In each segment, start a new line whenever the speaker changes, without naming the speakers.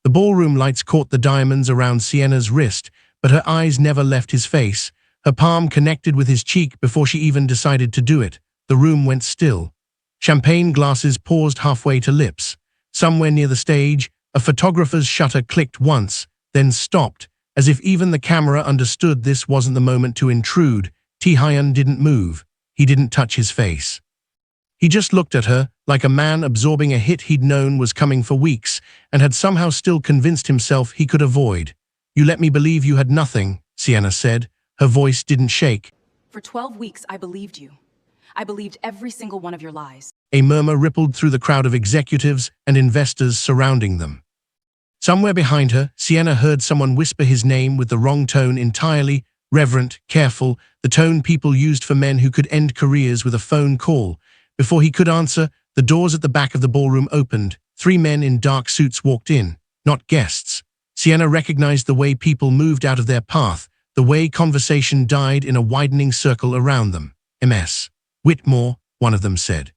The ballroom lights caught the diamonds around Sienna's wrist, but her eyes never left his face. Her palm connected with his cheek before she even decided to do it. The room went still. Champagne glasses paused halfway to lips. Somewhere near the stage, a photographer's shutter clicked once, then stopped, as if even the camera understood this wasn't the moment to intrude. Tae-hyun didn't move. He didn't touch his face. He just looked at her, like a man absorbing a hit he'd known was coming for weeks, and had somehow still convinced himself he could avoid. "You let me believe you had nothing," Sienna said. Her voice didn't shake.
"For 12 weeks, I believed you. I believed every single one of your lies."
A murmur rippled through the crowd of executives and investors surrounding them. Somewhere behind her, Sienna heard someone whisper his name with the wrong tone entirely, reverent, careful, the tone people used for men who could end careers with a phone call. Before he could answer, the doors at the back of the ballroom opened. 3 men in dark suits walked in, not guests. Sienna recognized the way people moved out of their path, the way conversation died in a widening circle around them. "Ms. Whitmore," one of them said.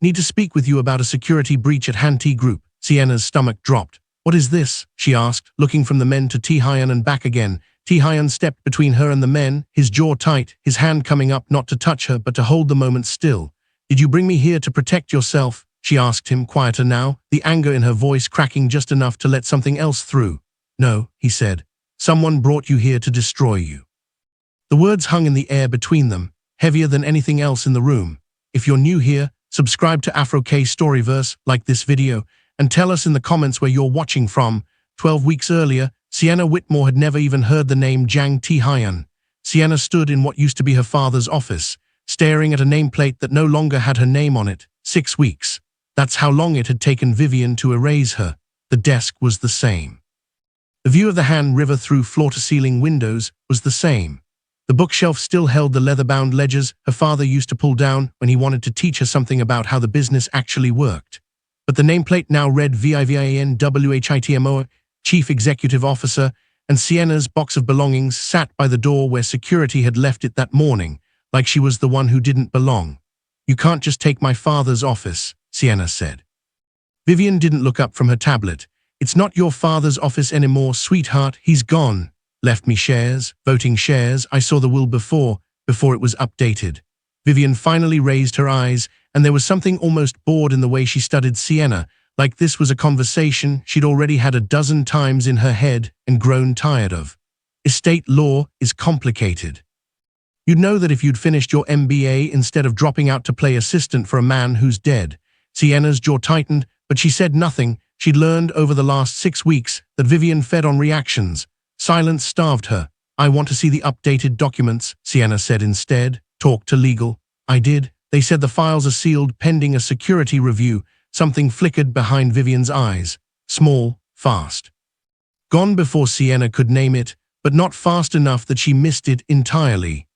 "Need to speak with you about a security breach at Han-Tae Group." Sienna's stomach dropped. "What is this?" she asked, looking from the men to Tae-hyun and back again. Tae-hyun stepped between her and the men, his jaw tight, his hand coming up not to touch her but to hold the moment still. "Did you bring me here to protect yourself?" she asked him, quieter now, the anger in her voice cracking just enough to let something else through. "No," he said. "Someone brought you here to destroy you." The words hung in the air between them, heavier than anything else in the room. If you're new here, subscribe to Afro-K StoryVerse, like this video, and tell us in the comments where you're watching from. 12 weeks earlier, Sienna Whitmore had never even heard the name Jang Tae-hyun. Sienna stood in what used to be her father's office, staring at a nameplate that no longer had her name on it. 6 weeks. That's how long it had taken Vivian to erase her. The desk was the same. The view of the Han River through floor-to-ceiling windows was the same. The bookshelf still held the leather-bound ledgers her father used to pull down when he wanted to teach her something about how the business actually worked. But the nameplate now read Vivian Whitmore, Chief Executive Officer, and Sienna's box of belongings sat by the door where security had left it that morning, like she was the one who didn't belong. "You can't just take my father's office," Sienna said. Vivian didn't look up from her tablet. "It's not your father's office anymore, sweetheart. He's gone. Left me shares, voting shares. I saw the will before it was updated." Vivian finally raised her eyes, and there was something almost bored in the way she studied Sienna, like this was a conversation she'd already had a dozen times in her head and grown tired of. "Estate law is complicated. You'd know that if you'd finished your MBA instead of dropping out to play assistant for a man who's dead." Sienna's jaw tightened, but she said nothing. She'd learned over the last 6 weeks that Vivian fed on reactions. Silence starved her. "I want to see the updated documents," Sienna said instead. "Talk to legal." "I did. They said the files are sealed pending a security review." Something flickered behind Vivian's eyes. Small, fast. Gone before Sienna could name it, but not fast enough that she missed it entirely.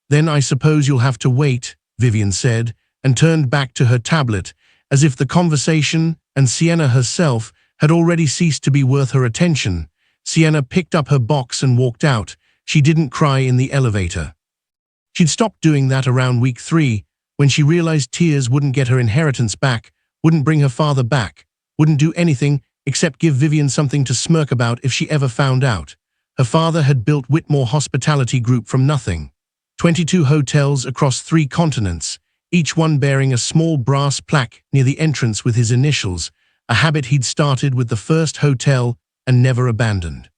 "Then I suppose you'll have to wait," Vivian said, and turned back to her tablet, as if the conversation, and Sienna herself, had already ceased to be worth her attention. Sienna picked up her box and walked out. She didn't cry in the elevator. She'd stopped doing that around week 3, when she realized tears wouldn't get her inheritance back, wouldn't bring her father back, wouldn't do anything except give Vivian something to smirk about if she ever found out. Her father had built Whitmore Hospitality Group from nothing. 22 hotels across 3 continents, each one bearing a small brass plaque near the entrance with his initials, a habit he'd started with the first hotel and never abandoned.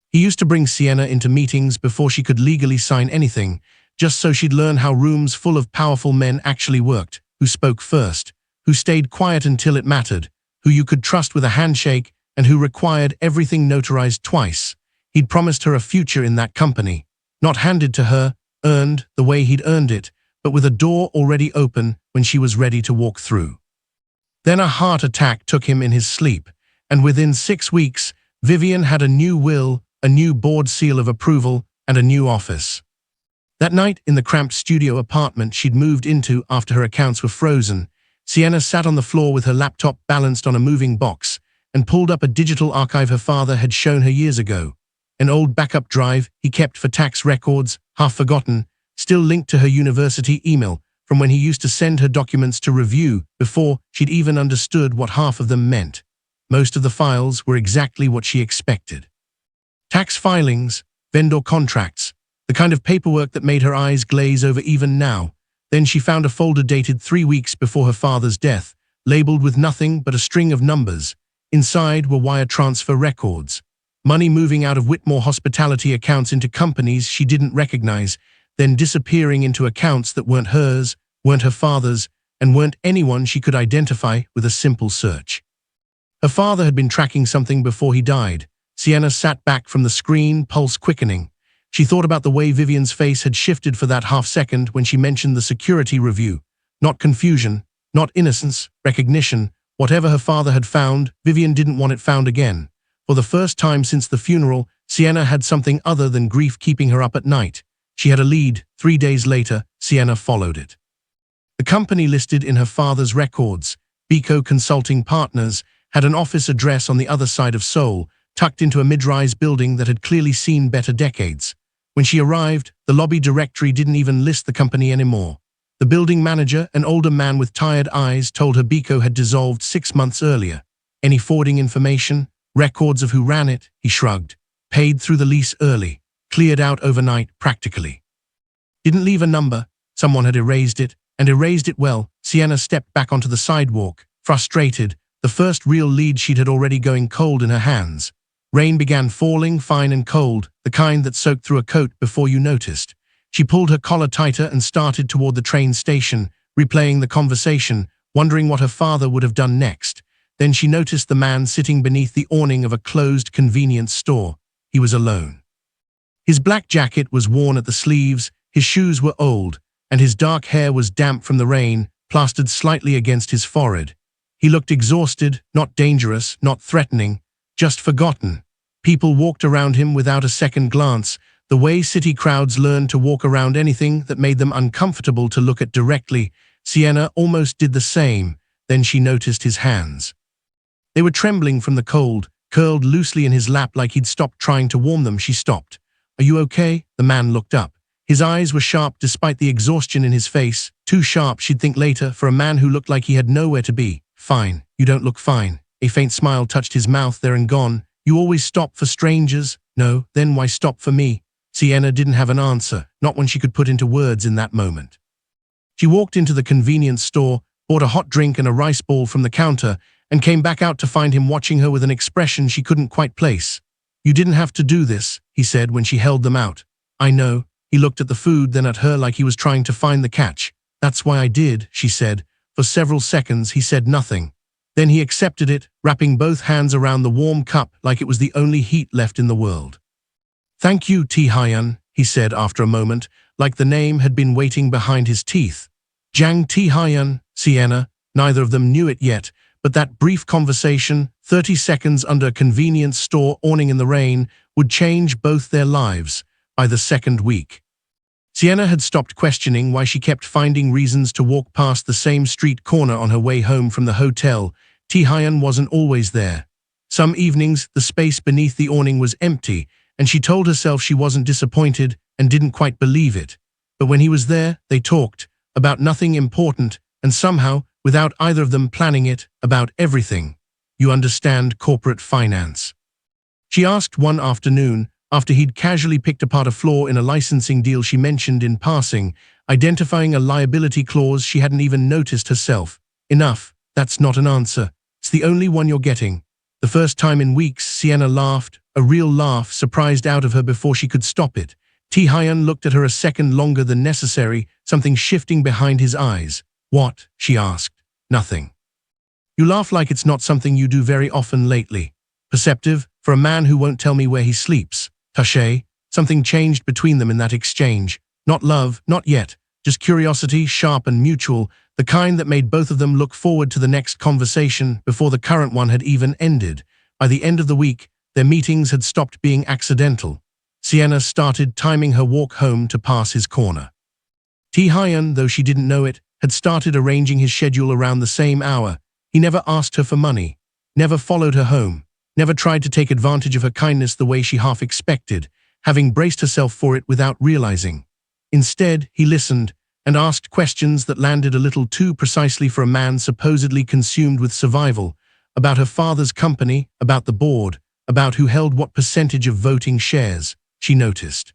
He used to bring Sienna into meetings before she could legally sign anything, just so she'd learn how rooms full of powerful men actually worked, who spoke first, who stayed quiet until it mattered, who you could trust with a handshake, and who required everything notarized twice. He'd promised her a future in that company, not handed to her, earned the way he'd earned it, but with a door already open when she was ready to walk through. Then a heart attack took him in his sleep, and within 6 weeks, Vivian had a new will, a new board seal of approval, and a new office. That night, in the cramped studio apartment she'd moved into after her accounts were frozen, Sienna sat on the floor with her laptop balanced on a moving box and pulled up a digital archive her father had shown her years ago. An old backup drive he kept for tax records, half forgotten, still linked to her university email from when he used to send her documents to review before she'd even understood what half of them meant. Most of the files were exactly what she expected. Tax filings, vendor contracts, the kind of paperwork that made her eyes glaze over even now. Then she found a folder dated 3 weeks before her father's death, labeled with nothing but a string of numbers. Inside were wire transfer records. Money moving out of Whitmore hospitality accounts into companies she didn't recognize, then disappearing into accounts that weren't hers, weren't her father's, and weren't anyone she could identify with a simple search. Her father had been tracking something before he died. Sienna sat back from the screen, pulse quickening. She thought about the way Vivian's face had shifted for that half-second when she mentioned the security review. Not confusion, not innocence, recognition. Whatever her father had found, Vivian didn't want it found again. For the first time since the funeral, Sienna had something other than grief keeping her up at night. She had a lead. 3 days later, Sienna followed it. The company listed in her father's records, Biko Consulting Partners, had an office address on the other side of Seoul, tucked into a mid-rise building that had clearly seen better decades. When she arrived, the lobby directory didn't even list the company anymore. The building manager, an older man with tired eyes, told her Biko had dissolved 6 months earlier. Any forwarding information? Records of who ran it? He shrugged. Paid through the lease early. Cleared out overnight, practically. Didn't leave a number. Someone had erased it, and erased it well. Sienna stepped back onto the sidewalk, frustrated, the first real lead she'd had already going cold in her hands. Rain began falling, fine and cold, the kind that soaked through a coat before you noticed. She pulled her collar tighter and started toward the train station, replaying the conversation, wondering what her father would have done next. Then she noticed the man sitting beneath the awning of a closed convenience store. He was alone. His black jacket was worn at the sleeves, his shoes were old, and his dark hair was damp from the rain, plastered slightly against his forehead. He looked exhausted, not dangerous, not threatening, just forgotten. People walked around him without a second glance, the way city crowds learned to walk around anything that made them uncomfortable to look at directly. Sienna almost did the same, then she noticed his hands. They were trembling from the cold, curled loosely in his lap like he'd stopped trying to warm them. She stopped. "Are you okay?" The man looked up. His eyes were sharp despite the exhaustion in his face, too sharp, she'd think later, for a man who looked like he had nowhere to be. "Fine, you don't look fine." A faint smile touched his mouth, there and gone. "You always stop for strangers." "No, then why stop for me?" Sienna didn't have an answer, not one she could put into words in that moment. She walked into the convenience store, bought a hot drink and a rice ball from the counter, and came back out to find him watching her with an expression she couldn't quite place. "You didn't have to do this," he said when she held them out. "I know." He looked at the food, then at her like he was trying to find the catch. "That's why I did," she said. For several seconds he said nothing. Then he accepted it, wrapping both hands around the warm cup like it was the only heat left in the world. "Thank you, Tae-hyun," he said after a moment, like the name had been waiting behind his teeth. Jang Tae-hyun, Sienna, neither of them knew it yet, but that brief conversation, 30 seconds under a convenience store awning in the rain, would change both their lives by the second week. Sienna had stopped questioning why she kept finding reasons to walk past the same street corner on her way home from the hotel. Tae-hyun wasn't always there. Some evenings, the space beneath the awning was empty, and she told herself she wasn't disappointed and didn't quite believe it. But when he was there, they talked about nothing important, and somehow, without either of them planning it, about everything. "You understand corporate finance?" she asked one afternoon, after he'd casually picked apart a flaw in a licensing deal she mentioned in passing, identifying a liability clause she hadn't even noticed herself. "Enough, that's not an answer. It's the only one you're getting." The first time in weeks, Sienna laughed, a real laugh surprised out of her before she could stop it. Tae-hyun looked at her a second longer than necessary, something shifting behind his eyes. "What?" she asked. "Nothing." "You laugh like it's not something you do very often lately." Perceptive, for a man who won't tell me where he sleeps. Touché. Something changed between them in that exchange. Not love, not yet. Just curiosity, sharp and mutual, the kind that made both of them look forward to the next conversation before the current one had even ended. By the end of the week, their meetings had stopped being accidental. Sienna started timing her walk home to pass his corner. Tae-hyun, though she didn't know it, had started arranging his schedule around the same hour. He never asked her for money, never followed her home, never tried to take advantage of her kindness the way she half expected, having braced herself for it without realizing. Instead, he listened and asked questions that landed a little too precisely for a man supposedly consumed with survival. about her father's company, about the board, about who held what percentage of voting shares, she noticed.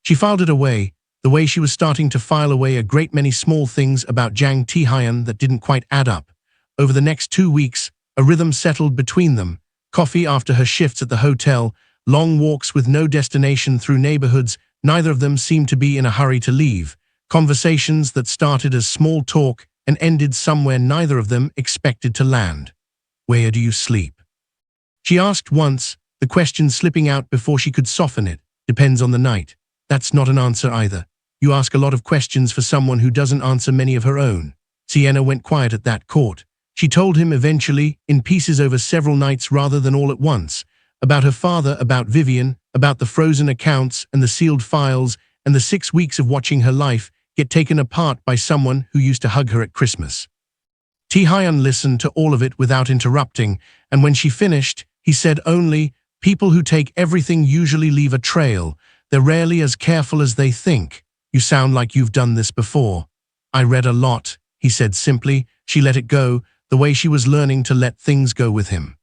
She filed it away, the way she was starting to file away a great many small things about Jang Tae-hyun that didn't quite add up. Over the next 2 weeks, a rhythm settled between them. Coffee after her shifts at the hotel, long walks with no destination through neighborhoods neither of them seemed to be in a hurry to leave, conversations that started as small talk and ended somewhere neither of them expected to land. "Where do you sleep?" she asked once, the question slipping out before she could soften it. "Depends on the night." That's not an answer either. You ask a lot of questions for someone who doesn't answer many of her own. Sienna went quiet at that court. She told him eventually, in pieces over several nights rather than all at once, about her father, about Vivian, about the frozen accounts and the sealed files, and the 6 weeks of watching her life get taken apart by someone who used to hug her at Christmas. Tae-hyun listened to all of it without interrupting, and when she finished, he said only, "People who take everything usually leave a trail. They're rarely as careful as they think. You sound like you've done this before." "I read a lot," he said simply. She let it go, the way she was learning to let things go with him.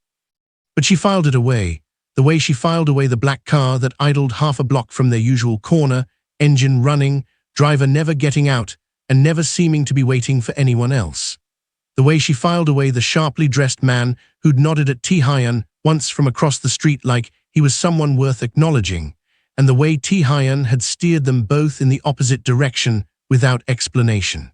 But she filed it away, the way she filed away the black car that idled half a block from their usual corner, engine running, driver never getting out, and never seeming to be waiting for anyone else. The way she filed away the sharply dressed man who'd nodded at Tae-hyun once from across the street like he was someone worth acknowledging, and the way Tae-hyun had steered them both in the opposite direction without explanation.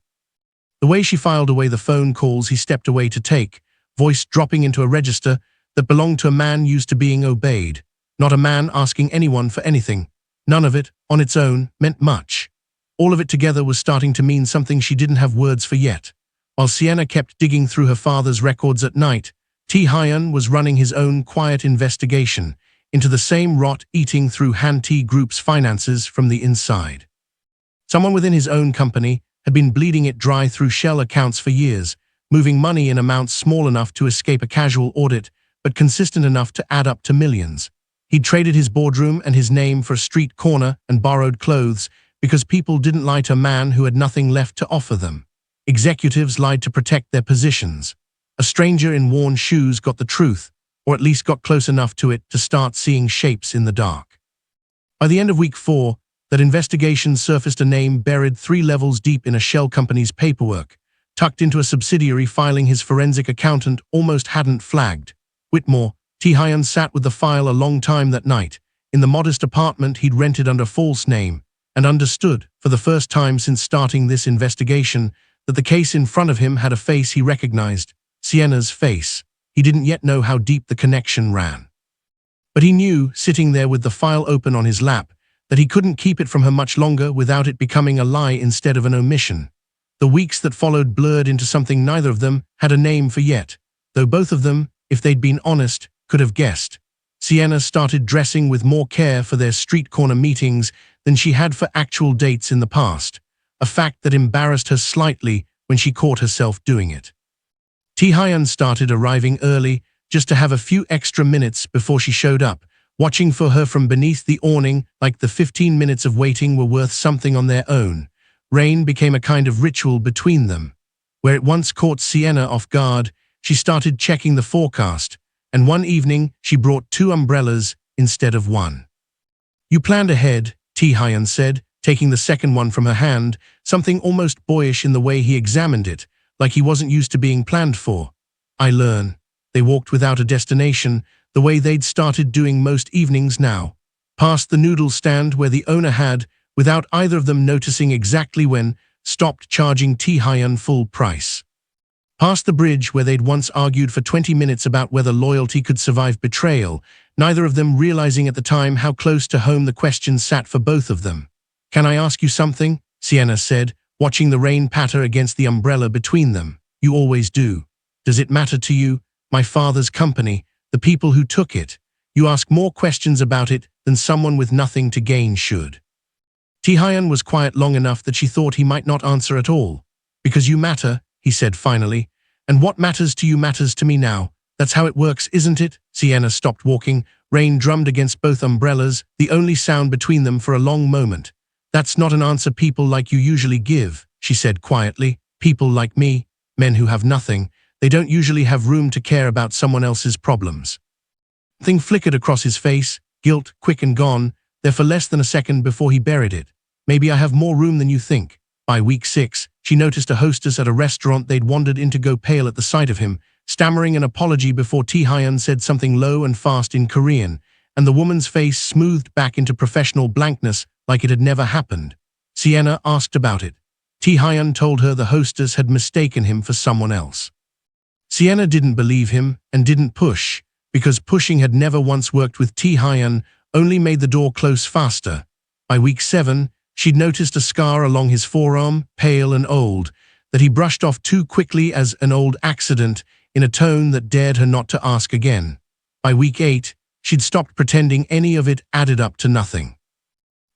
The way she filed away the phone calls he stepped away to take, voice dropping into a register that belonged to a man used to being obeyed, not a man asking anyone for anything. None of it, on its own, meant much. All of it together was starting to mean something she didn't have words for yet. While Sienna kept digging through her father's records at night, Tae-hyun was running his own quiet investigation into the same rot eating through Han-Tae Group's finances from the inside. Someone within his own company had been bleeding it dry through shell accounts for years, moving money in amounts small enough to escape a casual audit, but consistent enough to add up to millions. He'd traded his boardroom and his name for a street corner and borrowed clothes because people didn't lie to a man who had nothing left to offer them. Executives lied to protect their positions. A stranger in worn shoes got the truth, or at least got close enough to it to start seeing shapes in the dark. By the end of week 4, that investigation surfaced a name buried 3 levels deep in a shell company's paperwork, tucked into a subsidiary filing his forensic accountant almost hadn't flagged. Whitmore. Tae-hyun sat with the file a long time that night, in the modest apartment he'd rented under false name, and understood, for the first time since starting this investigation, that the case in front of him had a face he recognized, Sienna's face. He didn't yet know how deep the connection ran. But he knew, sitting there with the file open on his lap, that he couldn't keep it from her much longer without it becoming a lie instead of an omission. The weeks that followed blurred into something neither of them had a name for yet, though both of them, if they'd been honest, could have guessed. Sienna started dressing with more care for their street corner meetings than she had for actual dates in the past, a fact that embarrassed her slightly when she caught herself doing it. Tae-hyun started arriving early just to have a few extra minutes before she showed up, watching for her from beneath the awning like the 15 minutes of waiting were worth something on their own. Rain became a kind of ritual between them. Where it once caught Sienna off guard, she started checking the forecast, and one evening she brought 2 umbrellas instead of 1. "You planned ahead," Tae-hyun said, taking the second one from her hand, something almost boyish in the way he examined it, like he wasn't used to being planned for. "I learn." They walked without a destination, the way they'd started doing most evenings now. Past the noodle stand where the owner had, without either of them noticing exactly when, stopped charging Tae-hyun full price. Past the bridge where they'd once argued for 20 minutes about whether loyalty could survive betrayal, neither of them realizing at the time how close to home the question sat for both of them. "Can I ask you something?" Sienna said, watching the rain patter against the umbrella between them. "You always do. Does it matter to you? My father's company, the people who took it. You ask more questions about it than someone with nothing to gain should." Tae-hyun was quiet long enough that she thought he might not answer at all. "Because you matter," he said finally, "and what matters to you matters to me now. That's how it works, isn't it?" Sienna stopped walking. Rain drummed against both umbrellas, the only sound between them for a long moment. "That's not an answer people like you usually give," she said quietly. "People like me, men who have nothing, They don't usually have room to care about someone else's problems. Thing flickered across his face, guilt, quick and gone, there for less than a second before he buried it. Maybe I have more room than you think. By week 6, she noticed a hostess at a restaurant they'd wandered in to go pale at the sight of him, stammering an apology before Tae-hyun said something low and fast in Korean, and the woman's face smoothed back into professional blankness like it had never happened. Sienna asked about it. Tae-hyun told her the hostess had mistaken him for someone else. Sienna didn't believe him and didn't push, because pushing had never once worked with Tae-hyun, only made the door close faster. By week 7, she'd noticed a scar along his forearm, pale and old, that he brushed off too quickly as an old accident in a tone that dared her not to ask again. By week 8, she'd stopped pretending any of it added up to nothing.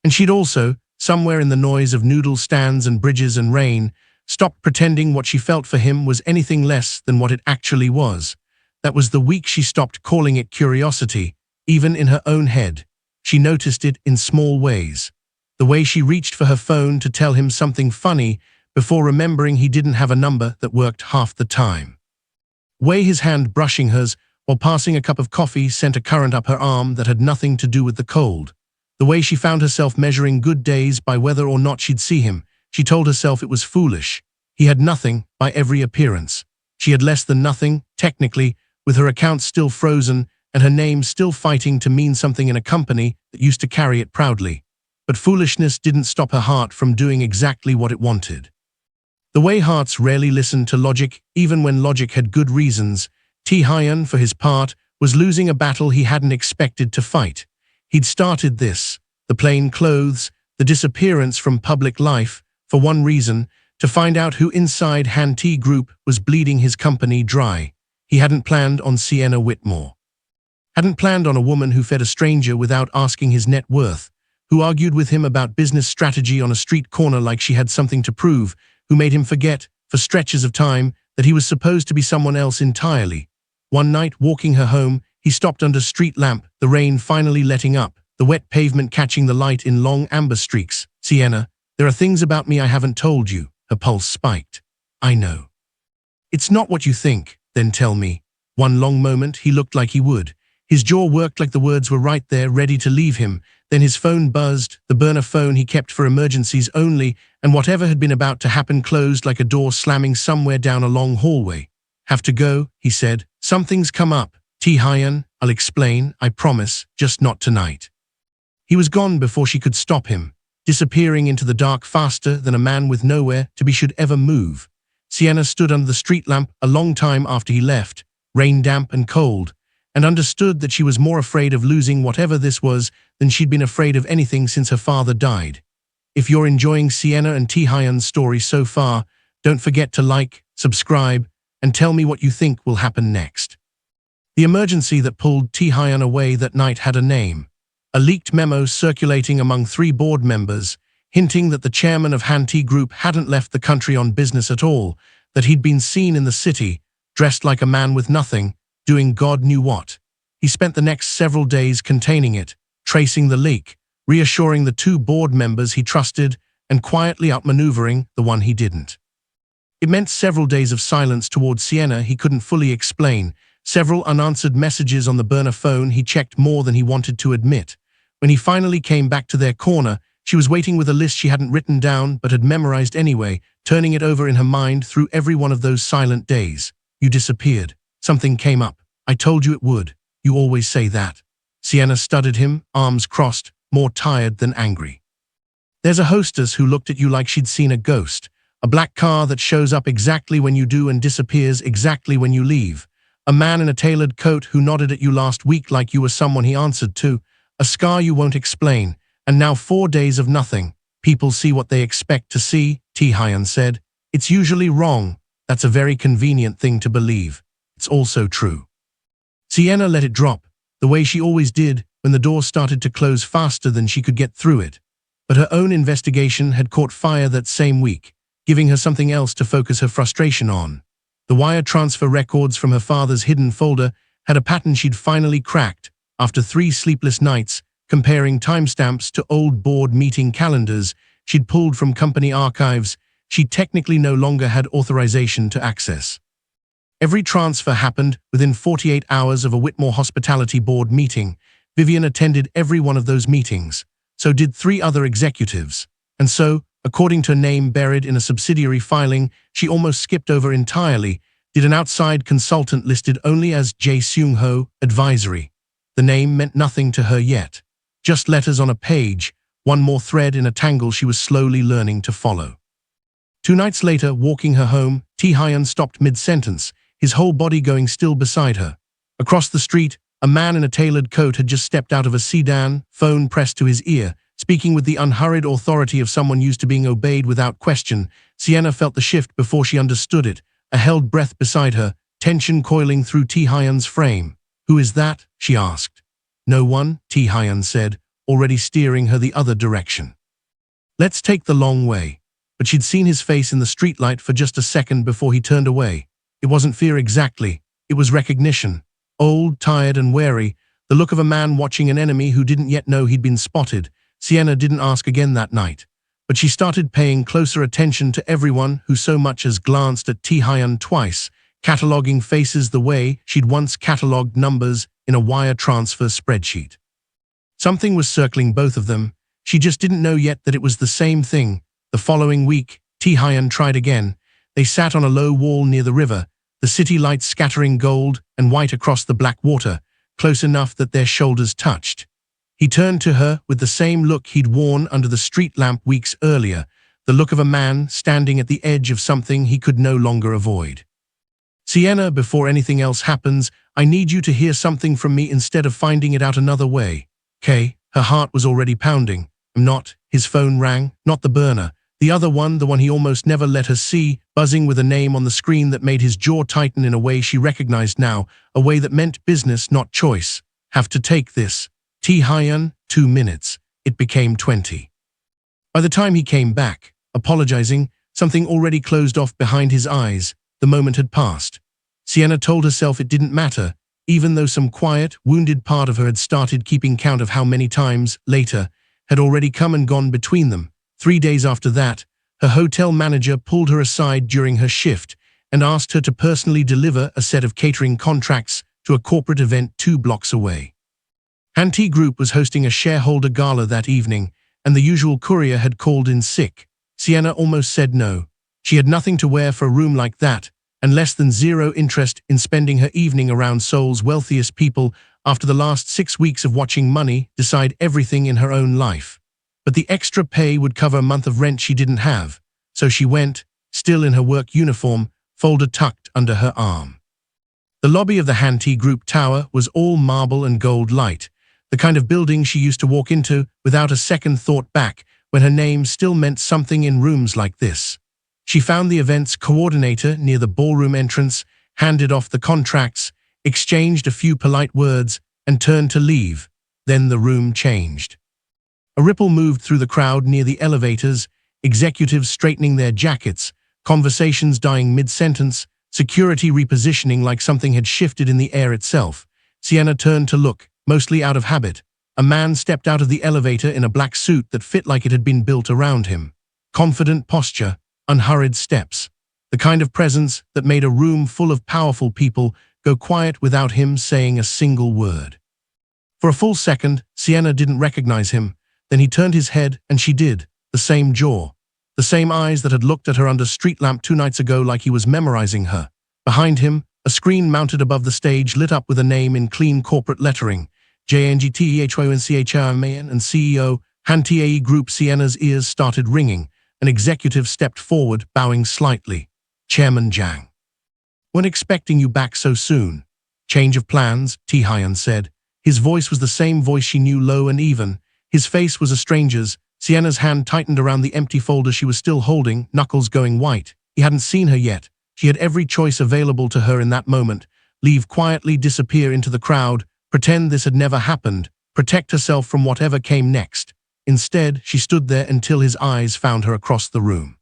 And she'd also, somewhere in the noise of noodle stands and bridges and rain, stopped pretending what she felt for him was anything less than what it actually was. That was the week she stopped calling it curiosity, even in her own head. She noticed it in small ways. The way she reached for her phone to tell him something funny before remembering he didn't have a number that worked half the time. Way his hand brushing hers while passing a cup of coffee sent a current up her arm that had nothing to do with the cold. The way she found herself measuring good days by whether or not she'd see him, she told herself it was foolish. He had nothing, by every appearance. She had less than nothing, technically, with her account still frozen and her name still fighting to mean something in a company that used to carry it proudly. But foolishness didn't stop her heart from doing exactly what it wanted. The way hearts rarely listened to logic, even when logic had good reasons, Tae-hyun, for his part, was losing a battle he hadn't expected to fight. He'd started this, the plain clothes, the disappearance from public life, for one reason, to find out who inside Han-Tae Group was bleeding his company dry. He hadn't planned on Sienna Whitmore. Hadn't planned on a woman who fed a stranger without asking his net worth, who argued with him about business strategy on a street corner like she had something to prove, who made him forget, for stretches of time, that he was supposed to be someone else entirely. One night, walking her home, he stopped under a street lamp, the rain finally letting up, the wet pavement catching the light in long amber streaks. "Sienna, there are things about me I haven't told you." Her pulse spiked. "I know." "It's not what you think." "Then tell me." One long moment, he looked like he would. His jaw worked like the words were right there, ready to leave him. Then his phone buzzed, the burner phone he kept for emergencies only, and whatever had been about to happen closed like a door slamming somewhere down a long hallway. "Have to go," he said. "Something's come up. Tae-hyun, I'll explain, I promise, just not tonight." He was gone before she could stop him, disappearing into the dark faster than a man with nowhere to be should ever move. Sienna stood under the street lamp a long time after he left, rain damp and cold, and understood that she was more afraid of losing whatever this was than she'd been afraid of anything since her father died. If you're enjoying Sienna and Tae-hyun's story so far, don't forget to like, subscribe, and tell me what you think will happen next. The emergency that pulled Tae-hyun away that night had a name. A leaked memo circulating among 3 board members, hinting that the chairman of Han-Tae Group hadn't left the country on business at all, that he'd been seen in the city, dressed like a man with nothing, doing God knew what. He spent the next several days containing it, tracing the leak, reassuring the 2 board members he trusted, and quietly outmaneuvering the one he didn't. It meant several days of silence towards Sienna he couldn't fully explain, several unanswered messages on the burner phone he checked more than he wanted to admit. When he finally came back to their corner, she was waiting with a list she hadn't written down but had memorized anyway, turning it over in her mind through every one of those silent days. "You disappeared. Something came up. I told you it would. You always say that." Sienna studied him, arms crossed, more tired than angry. "There's a hostess who looked at you like she'd seen a ghost. A black car that shows up exactly when you do and disappears exactly when you leave. A man in a tailored coat who nodded at you last week like you were someone he answered to. A scar you won't explain. And now 4 days of nothing. People see what they expect to see," Tae-hyun said. "It's usually wrong. That's a very convenient thing to believe. It's also true." Sienna let it drop, the way she always did when the door started to close faster than she could get through it. But her own investigation had caught fire that same week, giving her something else to focus her frustration on. The wire transfer records from her father's hidden folder had a pattern she'd finally cracked after 3 sleepless nights, comparing timestamps to old board meeting calendars she'd pulled from company archives she technically no longer had authorization to access. Every transfer happened within 48 hours of a Whitmore Hospitality Board meeting. Vivian attended every one of those meetings. So did 3 other executives. And so, according to a name buried in a subsidiary filing she almost skipped over entirely, did an outside consultant listed only as Jae Seung-ho Advisory. The name meant nothing to her yet. Just letters on a page, one more thread in a tangle she was slowly learning to follow. 2 nights later, walking her home, Tae-hyun stopped mid-sentence, his whole body going still beside her. Across the street, a man in a tailored coat had just stepped out of a sedan, phone pressed to his ear, speaking with the unhurried authority of someone used to being obeyed without question. Sienna felt the shift before she understood it, a held breath beside her, tension coiling through Tae-hyun's frame. "Who is that?" she asked. "No one," Tae-hyun said, already steering her the other direction. "Let's take the long way." But she'd seen his face in the streetlight for just a second before he turned away. It wasn't fear exactly, it was recognition. Old, tired and wary, the look of a man watching an enemy who didn't yet know he'd been spotted. Sienna didn't ask again that night, but she started paying closer attention to everyone who so much as glanced at Tae-hyun twice, cataloging faces the way she'd once cataloged numbers in a wire transfer spreadsheet. Something was circling both of them. She just didn't know yet that it was the same thing. The following week, Tae-hyun tried again. They sat on a low wall near the river, the city lights scattering gold and white across the black water, close enough that their shoulders touched. He turned to her with the same look he'd worn under the street lamp weeks earlier, the look of a man standing at the edge of something he could no longer avoid. "Sienna, before anything else happens, I need you to hear something from me instead of finding it out another way. Okay?" Her heart was already pounding. "I'm not." His phone rang, not the burner. The other one, the one he almost never let her see, buzzing with a name on the screen that made his jaw tighten in a way she recognized now, a way that meant business, not choice. "Have to take this." Tae-hyun, 2 minutes. It became 20. By the time he came back, apologizing, something already closed off behind his eyes. The moment had passed. Sienna told herself it didn't matter, even though some quiet, wounded part of her had started keeping count of how many times, later, had already come and gone between them. 3 days after that, her hotel manager pulled her aside during her shift and asked her to personally deliver a set of catering contracts to a corporate event 2 blocks away. Han-Tae Group was hosting a shareholder gala that evening, and the usual courier had called in sick. Sienna almost said no. She had nothing to wear for a room like that, and less than zero interest in spending her evening around Seoul's wealthiest people after the last 6 weeks of watching money decide everything in her own life. But the extra pay would cover a month of rent she didn't have, so she went, still in her work uniform, folder tucked under her arm. The lobby of the Han-Tae Group tower was all marble and gold light, the kind of building she used to walk into without a second thought back when her name still meant something in rooms like this. She found the event's coordinator near the ballroom entrance, handed off the contracts, exchanged a few polite words, and turned to leave. Then the room changed. A ripple moved through the crowd near the elevators, executives straightening their jackets, conversations dying mid-sentence, security repositioning like something had shifted in the air itself. Sienna turned to look, mostly out of habit. A man stepped out of the elevator in a black suit that fit like it had been built around him. Confident posture, unhurried steps. The kind of presence that made a room full of powerful people go quiet without him saying a single word. For a full second, Sienna didn't recognize him. Then he turned his head, and she did. The same jaw. The same eyes that had looked at her under street lamp 2 nights ago like he was memorizing her. Behind him, a screen mounted above the stage lit up with a name in clean corporate lettering. Jang Tae-hyun and CEO, Han-Tae Group. Sienna's ears started ringing. An executive stepped forward, bowing slightly. "Chairman Jang. Weren't expecting you back so soon." "Change of plans," Tae-hyun said. His voice was the same voice she knew, low and even. His face was a stranger's. Sienna's hand tightened around the empty folder she was still holding, knuckles going white. He hadn't seen her yet. She had every choice available to her in that moment. Leave quietly, disappear into the crowd, pretend this had never happened, protect herself from whatever came next. Instead, she stood there until his eyes found her across the room.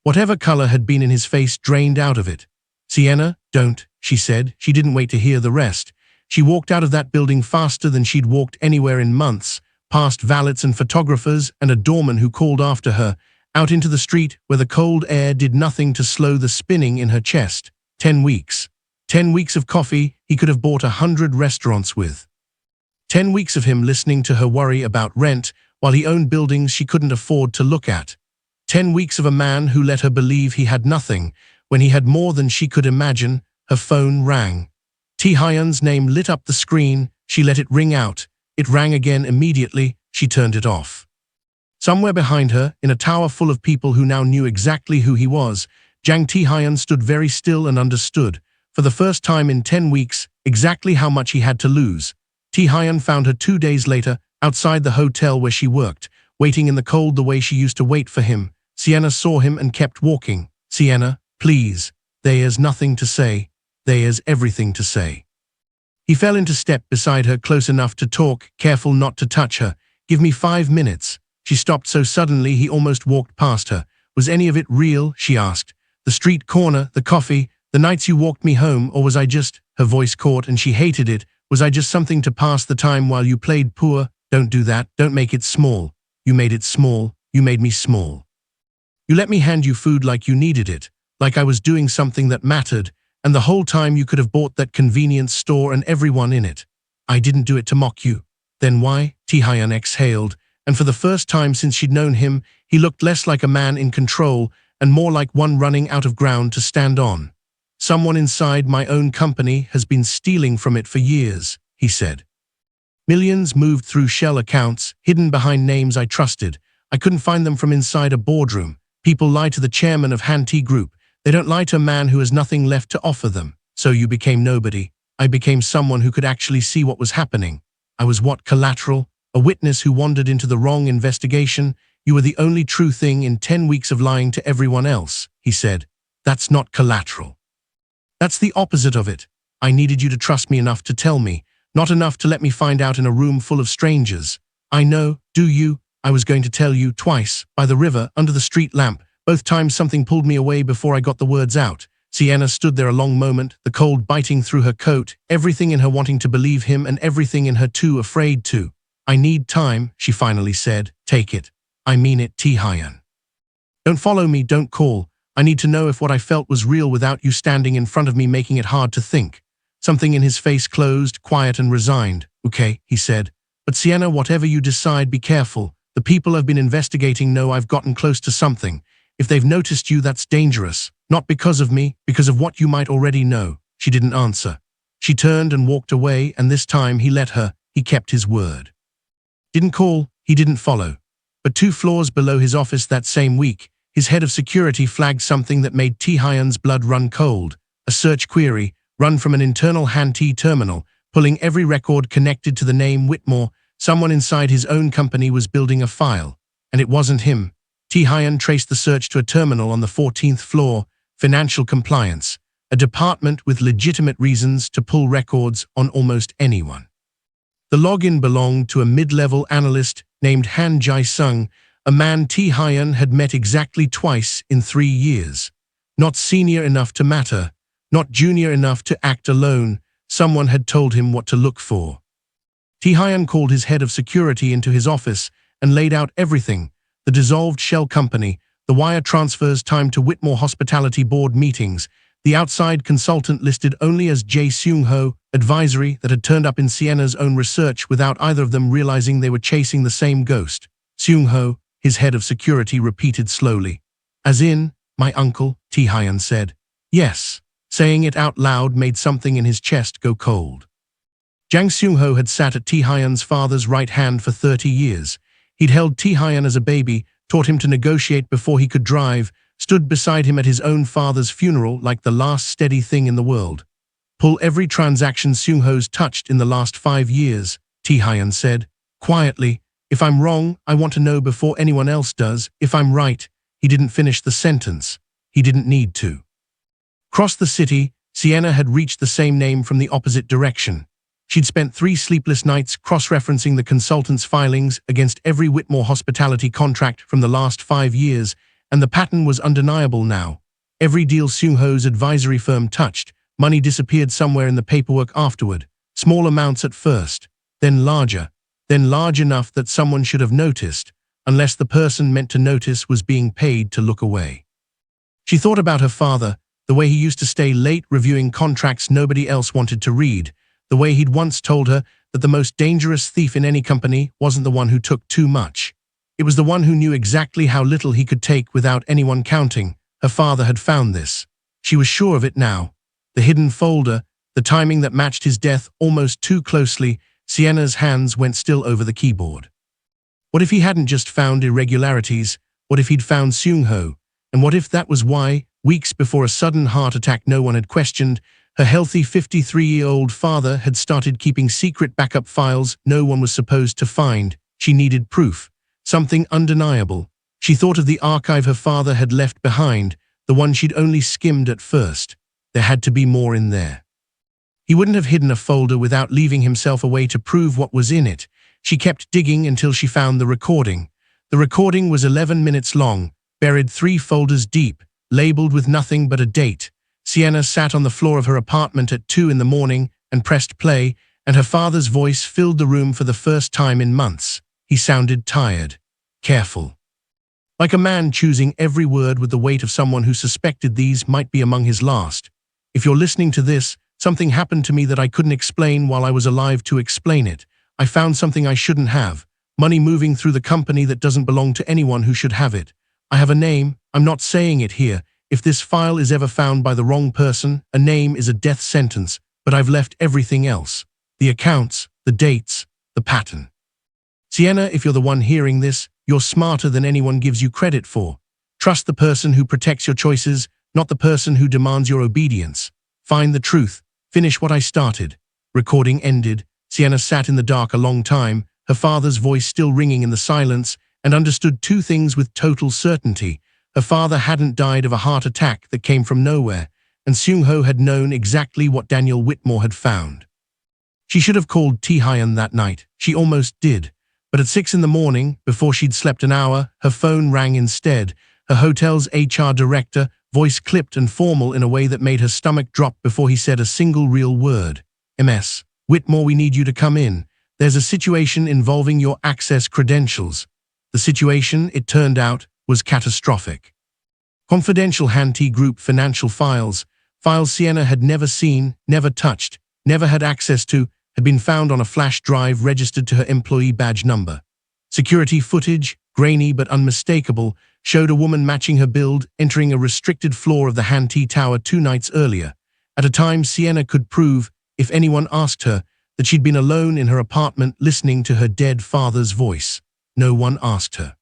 Whatever color had been in his face drained out of it. "Sienna, don't," she said. She didn't wait to hear the rest. She walked out of that building faster than she'd walked anywhere in months, past valets and photographers and a doorman who called after her, out into the street where the cold air did nothing to slow the spinning in her chest. 10 weeks. 10 weeks of coffee he could have bought 100 restaurants with. 10 weeks of him listening to her worry about rent while he owned buildings she couldn't afford to look at. 10 weeks of a man who let her believe he had nothing when he had more than she could imagine. Her phone rang. Tae-hyun's name lit up the screen. She let it ring out. It rang again immediately. She turned it off. Somewhere behind her, in a tower full of people who now knew exactly who he was, Jang Tae-hyun stood very still and understood, for the first time in 10 weeks, exactly how much he had to lose. Tae-hyun found her 2 days later, outside the hotel where she worked, waiting in the cold the way she used to wait for him. Sienna saw him and kept walking. "Sienna, please. There's nothing to say. There's everything to say." He fell into step beside her, close enough to talk, careful not to touch her. "Give me 5 minutes." She stopped so suddenly he almost walked past her. "Was any of it real?" she asked. "The street corner, the coffee, the nights you walked me home, or was I just—" Her voice caught and she hated it. "Was I just something to pass the time while you played poor?" "Don't do that. Don't make it small. You made it small. You made me small. You let me hand you food like you needed it, like I was doing something that mattered, and the whole time you could have bought that convenience store and everyone in it. I didn't do it to mock you." "Then why?" Tae-hyun exhaled, and for the first time since she'd known him, he looked less like a man in control and more like one running out of ground to stand on. "Someone inside my own company has been stealing from it for years," he said. "Millions moved through shell accounts, hidden behind names I trusted. I couldn't find them from inside a boardroom. People lie to the chairman of Han-Tae Group. They don't lie to a man who has nothing left to offer them. So you became nobody. I became someone who could actually see what was happening. I was what, collateral? A witness who wandered into the wrong investigation? You were the only true thing in 10 weeks of lying to everyone else," he said. "That's not collateral. That's the opposite of it. I needed you to trust me enough to tell me, not enough to let me find out in a room full of strangers. I know, do you? I was going to tell you twice, by the river, under the street lamp. Both times something pulled me away before I got the words out." Sienna stood there a long moment, the cold biting through her coat, everything in her wanting to believe him and everything in her too afraid to. "I need time," she finally said. "Take it. I mean it, Tae-hyun. Don't follow me, don't call. I need to know if what I felt was real without you standing in front of me making it hard to think." Something in his face closed, quiet and resigned. "Okay," he said. "But Sienna, whatever you decide, be careful. The people I've been investigating know I've gotten close to something. If they've noticed you, that's dangerous. Not because of me, because of what you might already know." She didn't answer. She turned and walked away, and this time he let her. He kept his word. Didn't call, he didn't follow. But 2 floors below his office that same week, his head of security flagged something that made Tae-hyun's blood run cold. A search query, run from an internal Han-Tae terminal, pulling every record connected to the name Whitmore. Someone inside his own company was building a file. And it wasn't him. Tae-hyun traced the search to a terminal on the 14th floor, financial compliance, a department with legitimate reasons to pull records on almost anyone. The login belonged to a mid-level analyst named Han Jae-sung, a man Tae-hyun had met exactly twice in 3 years. Not senior enough to matter, not junior enough to act alone. Someone had told him what to look for. Tae-hyun called his head of security into his office and laid out everything: the dissolved shell company, the wire transfers timed to Whitmore Hospitality Board meetings, the outside consultant listed only as Jae Seung-ho, advisory that had turned up in Sienna's own research without either of them realizing they were chasing the same ghost. Seung-ho, his head of security repeated slowly. "As in, my uncle," Tae-hyun said. "Yes." Saying it out loud made something in his chest go cold. Jang Seung-ho had sat at Tae-hyun's father's right hand for 30 years. He'd held Tae-hyun as a baby, taught him to negotiate before he could drive, stood beside him at his own father's funeral like the last steady thing in the world. "Pull every transaction Seung-ho's touched in the last 5 years, Tae-hyun said, quietly. "If I'm wrong, I want to know before anyone else does. If I'm right." He didn't finish the sentence. He didn't need to. Across the city, Sienna had reached the same name from the opposite direction. She'd spent 3 sleepless nights cross-referencing the consultant's filings against every Whitmore hospitality contract from the last 5 years, and the pattern was undeniable now. Every deal Seung-ho's advisory firm touched, money disappeared somewhere in the paperwork afterward. Small amounts at first, then larger, then large enough that someone should have noticed, unless the person meant to notice was being paid to look away. She thought about her father, The way he used to stay late reviewing contracts nobody else wanted to read. The way he'd once told her that the most dangerous thief in any company wasn't the one who took too much. It was the one who knew exactly how little he could take without anyone counting. Her father had found this. She was sure of it now. The hidden folder, the timing that matched his death almost too closely. Sienna's hands went still over the keyboard. What if he hadn't just found irregularities? What if he'd found Seung-ho? And what if that was why, weeks before a sudden heart attack no one had questioned, her healthy 53-year-old father had started keeping secret backup files no one was supposed to find? She needed proof. Something undeniable. She thought of the archive her father had left behind, the one she'd only skimmed at first. There had to be more in there. He wouldn't have hidden a folder without leaving himself a way to prove what was in it. She kept digging until she found the recording. The recording was 11 minutes long, buried 3 folders deep, labeled with nothing but a date. Sienna sat on the floor of her apartment at 2 in the morning and pressed play, and her father's voice filled the room for the first time in months. He sounded tired, careful. Like a man choosing every word with the weight of someone who suspected these might be among his last. If you're listening to this, something happened to me that I couldn't explain while I was alive to explain it. I found something I shouldn't have. Money moving through the company that doesn't belong to anyone who should have it. I have a name. I'm not saying it here. If this file is ever found by the wrong person, a name is a death sentence, but I've left everything else. The accounts, the dates, the pattern. Sienna, if you're the one hearing this, you're smarter than anyone gives you credit for. Trust the person who protects your choices, not the person who demands your obedience. Find the truth. Finish what I started. Recording ended. Sienna sat in the dark a long time, her father's voice still ringing in the silence, and understood 2 things with total certainty. Her father hadn't died of a heart attack that came from nowhere, and Seung-ho had known exactly what Daniel Whitmore had found. She should have called Tae-hyun that night. She almost did. But at 6 in the morning, before she'd slept an hour, her phone rang instead. Her hotel's HR director, voice clipped and formal in a way that made her stomach drop before he said a single real word. MS. Whitmore, we need you to come in. There's a situation involving your access credentials. The situation, it turned out, was catastrophic. Confidential Han-Tae Group financial files Sienna had never seen, never touched, never had access to, had been found on a flash drive registered to her employee badge number. Security footage, grainy but unmistakable, showed a woman matching her build entering a restricted floor of the Han-Tae Tower 2 nights earlier, at a time Sienna could prove, if anyone asked her, that she'd been alone in her apartment listening to her dead father's voice. No one asked her.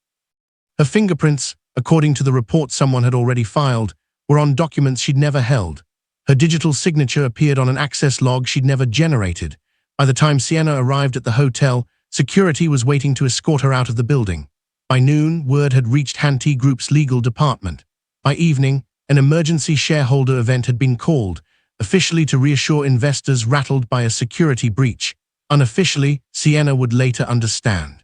Her fingerprints, according to the report someone had already filed, were on documents she'd never held. Her digital signature appeared on an access log she'd never generated. By the time Sienna arrived at the hotel, security was waiting to escort her out of the building. By noon, word had reached Han-Tae Group's legal department. By evening, an emergency shareholder event had been called, officially to reassure investors rattled by a security breach. Unofficially, Sienna would later understand.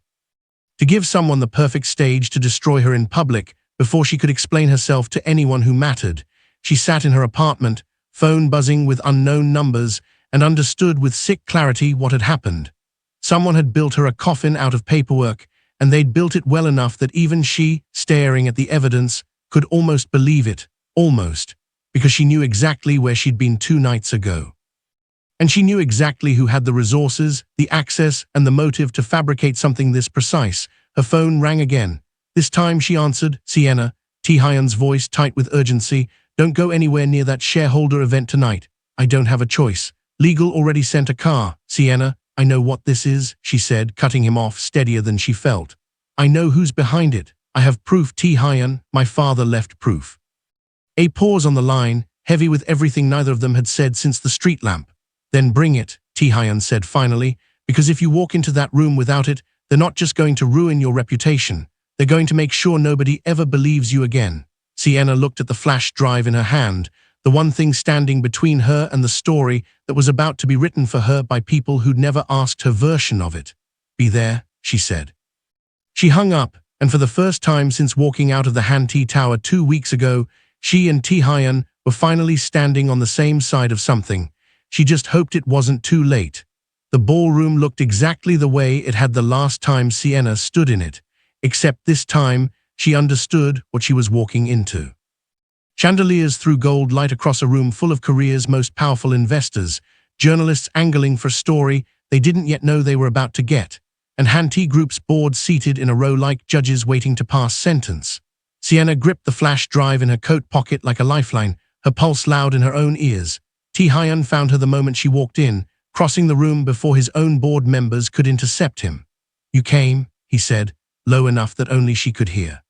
To give someone the perfect stage to destroy her in public before she could explain herself to anyone who mattered, she sat in her apartment, phone buzzing with unknown numbers, and understood with sick clarity what had happened. Someone had built her a coffin out of paperwork, and they'd built it well enough that even she, staring at the evidence, could almost believe it, almost, because she knew exactly where she'd been 2 nights ago. And she knew exactly who had the resources, the access, and the motive to fabricate something this precise. Her phone rang again. This time she answered, Sienna, Tae-hyun's voice tight with urgency. Don't go anywhere near that shareholder event tonight. I don't have a choice. Legal already sent a car. Sienna, I know what this is, she said, cutting him off steadier than she felt. I know who's behind it. I have proof. Tae-hyun, my father left proof. A pause on the line, heavy with everything neither of them had said since the street lamp. Then bring it, Tae-hyun said finally, because if you walk into that room without it, they're not just going to ruin your reputation. They're going to make sure nobody ever believes you again. Sienna looked at the flash drive in her hand, the one thing standing between her and the story that was about to be written for her by people who'd never asked her version of it. Be there, she said. She hung up, and for the first time since walking out of the Han-Tae Tower 2 weeks ago, she and Tae-hyun were finally standing on the same side of something. She just hoped it wasn't too late. The ballroom looked exactly the way it had the last time Sienna stood in it, except this time she understood what she was walking into. Chandeliers threw gold light across a room full of Korea's most powerful investors, journalists angling for a story they didn't yet know they were about to get, and Han-Tae Group's board seated in a row like judges waiting to pass sentence. Sienna gripped the flash drive in her coat pocket like a lifeline, her pulse loud in her own ears. Tae-hyun found her the moment she walked in, crossing the room before his own board members could intercept him. "You came," he said, low enough that only she could hear.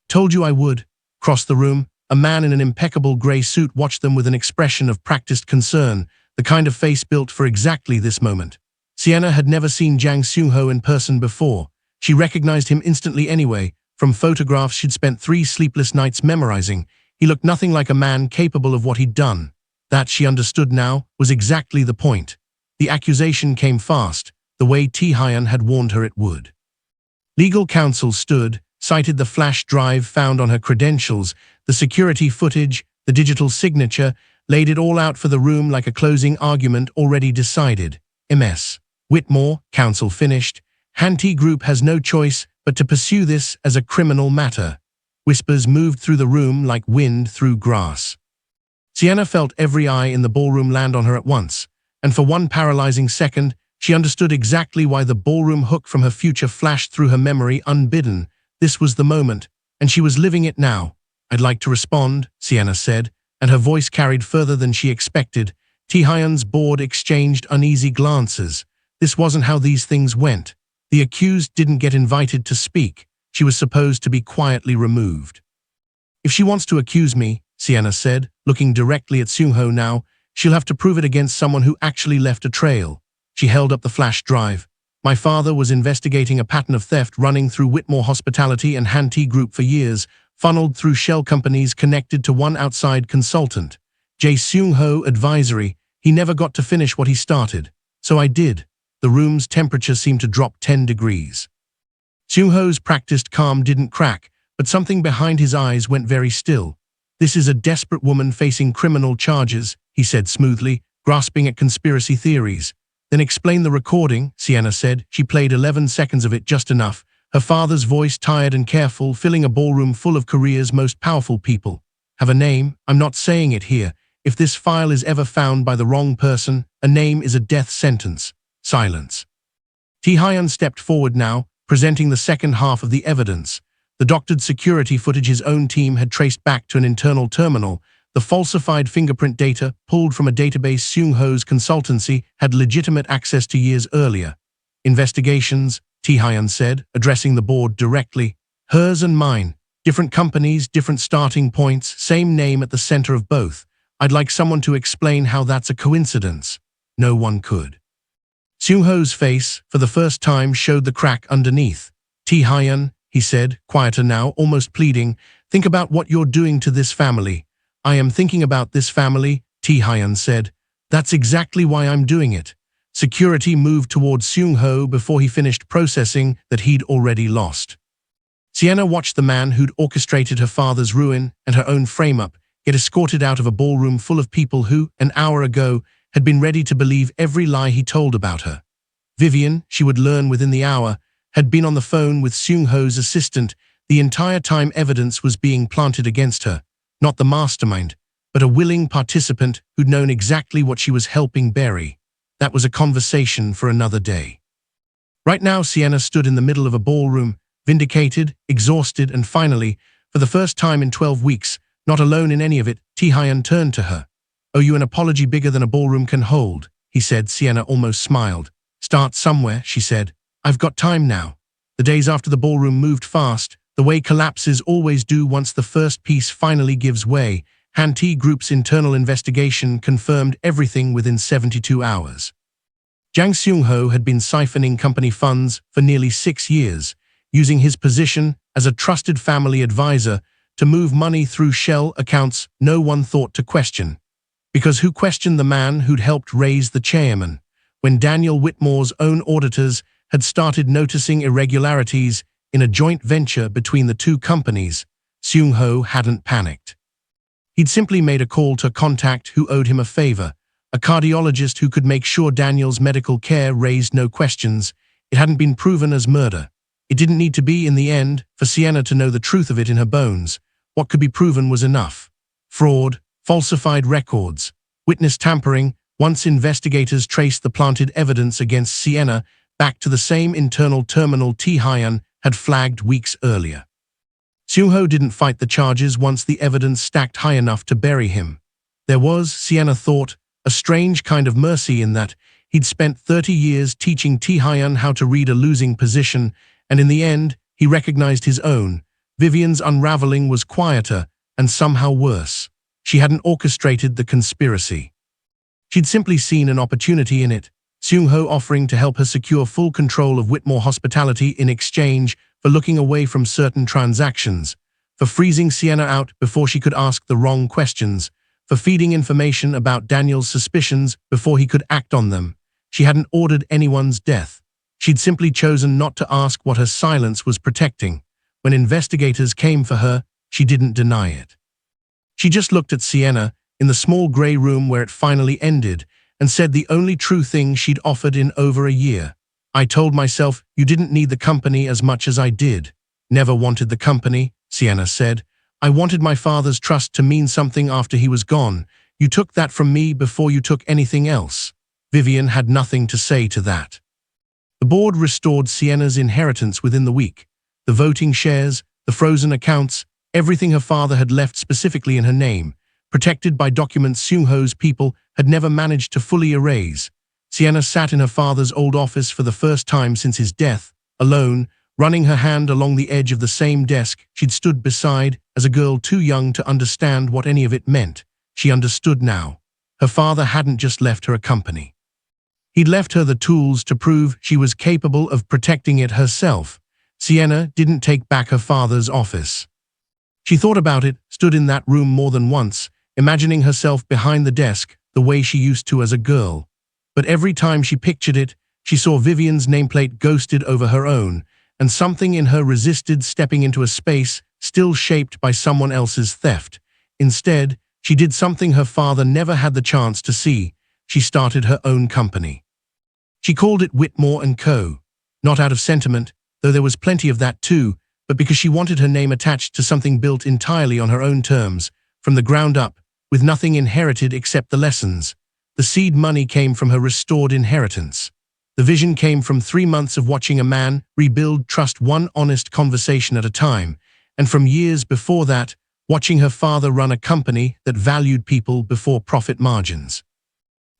"Told you I would." Across the room, a man in an impeccable grey suit watched them with an expression of practiced concern, the kind of face built for exactly this moment. Sienna had never seen Jang Tae-hyun in person before. She recognized him instantly anyway. From photographs she'd spent 3 sleepless nights memorizing, he looked nothing like a man capable of what he'd done. That, she understood now, was exactly the point. The accusation came fast, the way Tae-hyun had warned her it would. Legal counsel stood, cited the flash drive found on her credentials, the security footage, the digital signature, laid it all out for the room like a closing argument already decided. Ms. Whitmore, counsel finished, Han-Tae Group has no choice but to pursue this as a criminal matter. Whispers moved through the room like wind through grass. Sienna felt every eye in the ballroom land on her at once, and for one paralyzing second, she understood exactly why the ballroom hook from her future flashed through her memory unbidden. This was the moment, and she was living it now. "I'd like to respond," Sienna said, and her voice carried further than she expected. Tae-hyun's board exchanged uneasy glances. This wasn't how these things went. The accused didn't get invited to speak. She was supposed to be quietly removed. "If she wants to accuse me," Sienna said, looking directly at Seung-ho now, "she'll have to prove it against someone who actually left a trail." She held up the flash drive. "My father was investigating a pattern of theft running through Whitmore Hospitality and Han-Tae Group for years, funneled through shell companies connected to one outside consultant. Jae Seung-ho Advisory. He never got to finish what he started. So I did." The room's temperature seemed to drop 10 degrees. Seung-ho's practiced calm didn't crack, but something behind his eyes went very still. "This is a desperate woman facing criminal charges," he said smoothly, grasping at conspiracy theories. "Then explain the recording," Sienna said. She played 11 seconds of it, just enough. Her father's voice, tired and careful, filling a ballroom full of Korea's most powerful people. "Have a name? I'm not saying it here. If this file is ever found by the wrong person, a name is a death sentence." Silence. Tae-hyun stepped forward now, presenting the second half of the evidence. The doctored security footage his own team had traced back to an internal terminal. The falsified fingerprint data, pulled from a database Seung-ho's consultancy, had legitimate access to years earlier. "Investigations," Tae-hyun said, addressing the board directly. "Hers and mine. Different companies, different starting points, same name at the center of both. I'd like someone to explain how that's a coincidence." No one could. Seung-ho's face, for the first time, showed the crack underneath. "Tae-hyun," he said, quieter now, almost pleading, "think about what you're doing to this family." "I am thinking about this family," Tae-hyun said. "That's exactly why I'm doing it." Security moved towards Seung-ho before he finished processing that he'd already lost. Sienna watched the man who'd orchestrated her father's ruin and her own frame-up get escorted out of a ballroom full of people who, an hour ago, had been ready to believe every lie he told about her. Vivian, she would learn within the hour, had been on the phone with Seung-ho's assistant the entire time evidence was being planted against her. Not the mastermind, but a willing participant who'd known exactly what she was helping bury. That was a conversation for another day. Right now, Sienna stood in the middle of a ballroom, vindicated, exhausted, and finally, for the first time in 12 weeks, not alone in any of it, Tae-hyun turned to her. "Owe you an apology bigger than a ballroom can hold," he said. Sienna almost smiled. "Start somewhere," she said. "I've got time now." The days after the ballroom moved fast, the way collapses always do once the first piece finally gives way. Han-Tae Group's internal investigation confirmed everything within 72 hours. Jang Seung-ho had been siphoning company funds for nearly 6 years, using his position as a trusted family advisor to move money through shell accounts no one thought to question. Because who questioned the man who'd helped raise the chairman? When Daniel Whitmore's own auditors had started noticing irregularities in a joint venture between the two companies, Seung-ho hadn't panicked. He'd simply made a call to a contact who owed him a favor, a cardiologist who could make sure Daniel's medical care raised no questions. It hadn't been proven as murder. It didn't need to be, in the end, for Sienna to know the truth of it in her bones. What could be proven was enough. fraud, falsified records, witness tampering. Once investigators traced the planted evidence against Sienna back to the same internal terminal Tae-hyun had flagged weeks earlier. Seung-ho didn't fight the charges once the evidence stacked high enough to bury him. There was, Sienna thought, a strange kind of mercy in that he'd spent 30 years teaching Tae-hyun how to read a losing position, and in the end, he recognized his own. Vivian's unraveling was quieter and somehow worse. She hadn't orchestrated the conspiracy. She'd simply seen an opportunity in it, Seung-ho offering to help her secure full control of Whitmore Hospitality in exchange for looking away from certain transactions, for freezing Sienna out before she could ask the wrong questions, for feeding information about Daniel's suspicions before he could act on them. She hadn't ordered anyone's death. She'd simply chosen not to ask what her silence was protecting. When investigators came for her, she didn't deny it. She just looked at Sienna in the small grey room where it finally ended and said the only true thing she'd offered in over a year. I told myself you didn't need the company as much as I did. Never wanted the company, Sienna said. I wanted my father's trust to mean something after he was gone. You took that from me before you took anything else. Vivian had nothing to say to that. The board restored Sienna's inheritance within the week. The voting shares, the frozen accounts, everything her father had left specifically in her name, protected by documents Seung-ho's people had never managed to fully erase. Sienna sat in her father's old office for the first time since his death, alone, running her hand along the edge of the same desk she'd stood beside as a girl too young to understand what any of it meant. She understood now. Her father hadn't just left her a company. He'd left her the tools to prove she was capable of protecting it herself. Sienna didn't take back her father's office. She thought about it, stood in that room more than once, imagining herself behind the desk the way she used to as a girl. But every time she pictured it, she saw Vivian's nameplate ghosted over her own, and something in her resisted stepping into a space still shaped by someone else's theft. Instead, she did something her father never had the chance to see. She started her own company. She called it Whitmore & Co. Not out of sentiment, though there was plenty of that too, but because she wanted her name attached to something built entirely on her own terms, from the ground up, with nothing inherited except the lessons. The seed money came from her restored inheritance. The vision came from 3 months of watching a man rebuild trust one honest conversation at a time, and from years before that, watching her father run a company that valued people before profit margins.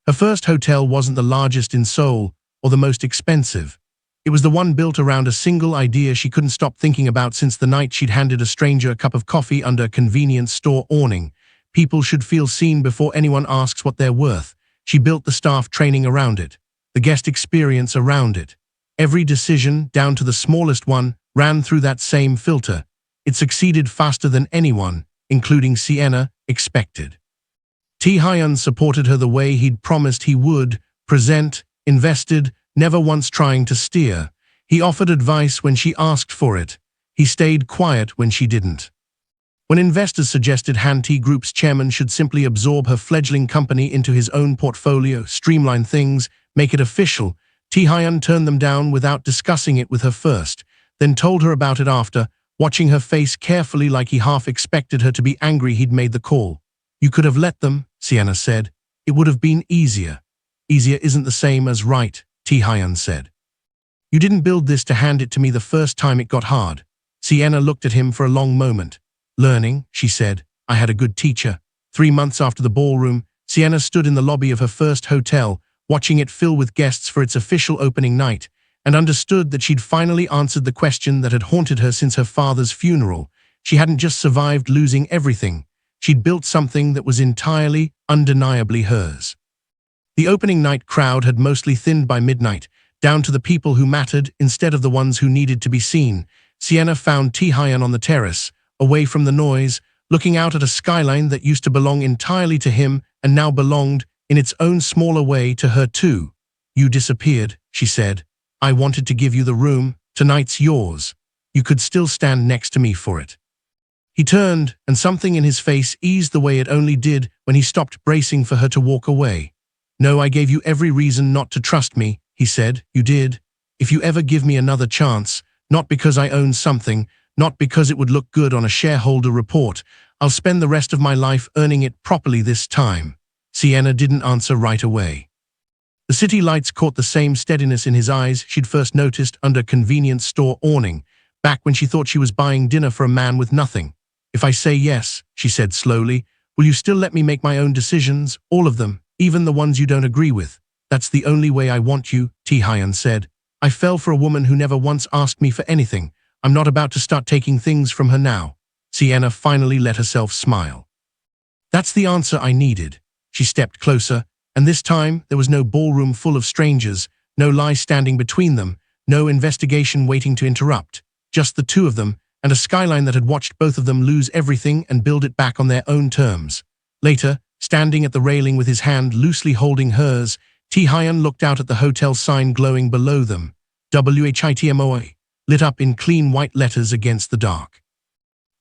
Her first hotel wasn't the largest in Seoul or the most expensive. It was the one built around a single idea she couldn't stop thinking about since the night she'd handed a stranger a cup of coffee under a convenience store awning. People should feel seen before anyone asks what they're worth. She built the staff training around it, the guest experience around it. Every decision, down to the smallest one, ran through that same filter. It succeeded faster than anyone, including Sienna, expected. Tae-hyun supported her the way he'd promised he would, present, invested, never once trying to steer. He offered advice when she asked for it. He stayed quiet when she didn't. When investors suggested Han-Tae Group's chairman should simply absorb her fledgling company into his own portfolio, streamline things, make it official, Tae-hyun turned them down without discussing it with her first, then told her about it after, watching her face carefully like he half expected her to be angry he'd made the call. You could have let them, Sienna said. It would have been easier. Easier isn't the same as right, Tae-hyun said. You didn't build this to hand it to me the first time it got hard. Sienna looked at him for a long moment. Learning, she said. I had a good teacher. 3 months after the ballroom, Sienna stood in the lobby of her first hotel, watching it fill with guests for its official opening night, and understood that she'd finally answered the question that had haunted her since her father's funeral. She hadn't just survived losing everything. She'd built something that was entirely, undeniably hers. The opening night crowd had mostly thinned by midnight, down to the people who mattered instead of the ones who needed to be seen. Sienna found Tae-hyun on the terrace, away from the noise, looking out at a skyline that used to belong entirely to him and now belonged, in its own smaller way, to her too. You disappeared, she said. I wanted to give you the room. Tonight's yours. You could still stand next to me for it. He turned, and something in his face eased the way it only did when he stopped bracing for her to walk away. No, I gave you every reason not to trust me, he said. You did. If you ever give me another chance, not because I own something, not because it would look good on a shareholder report, I'll spend the rest of my life earning it properly this time." Sienna didn't answer right away. The city lights caught the same steadiness in his eyes she'd first noticed under a convenience store awning, back when she thought she was buying dinner for a man with nothing. "If I say yes," she said slowly, "will you still let me make my own decisions, all of them, even the ones you don't agree with?" "That's the only way I want you," Tae-hyun said. "I fell for a woman who never once asked me for anything. I'm not about to start taking things from her now." Sienna finally let herself smile. "That's the answer I needed." She stepped closer, and this time there was no ballroom full of strangers, no lie standing between them, no investigation waiting to interrupt. Just the two of them, and a skyline that had watched both of them lose everything and build it back on their own terms. Later, standing at the railing with his hand loosely holding hers, Tae-hyun looked out at the hotel sign glowing below them, WHITMOA, lit up in clean white letters against the dark.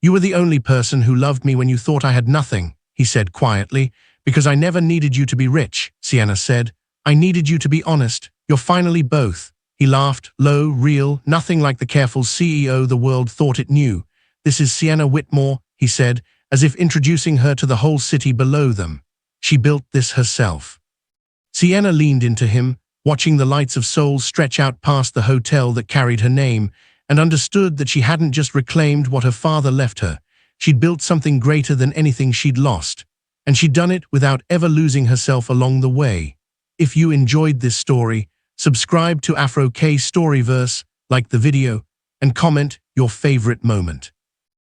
"You were the only person who loved me when you thought I had nothing," he said quietly. "Because I never needed you to be rich," Sienna said. "I needed you to be honest. You're finally both." He laughed, low, real, nothing like the careful CEO the world thought it knew. "This is Sienna Whitmore," he said, as if introducing her to the whole city below them. "She built this herself." Sienna leaned into him, watching the lights of Seoul stretch out past the hotel that carried her name, and understood that she hadn't just reclaimed what her father left her. She'd built something greater than anything she'd lost, and she'd done it without ever losing herself along the way. If you enjoyed this story, subscribe to Afro-K StoryVerse, like the video, and comment your favorite moment.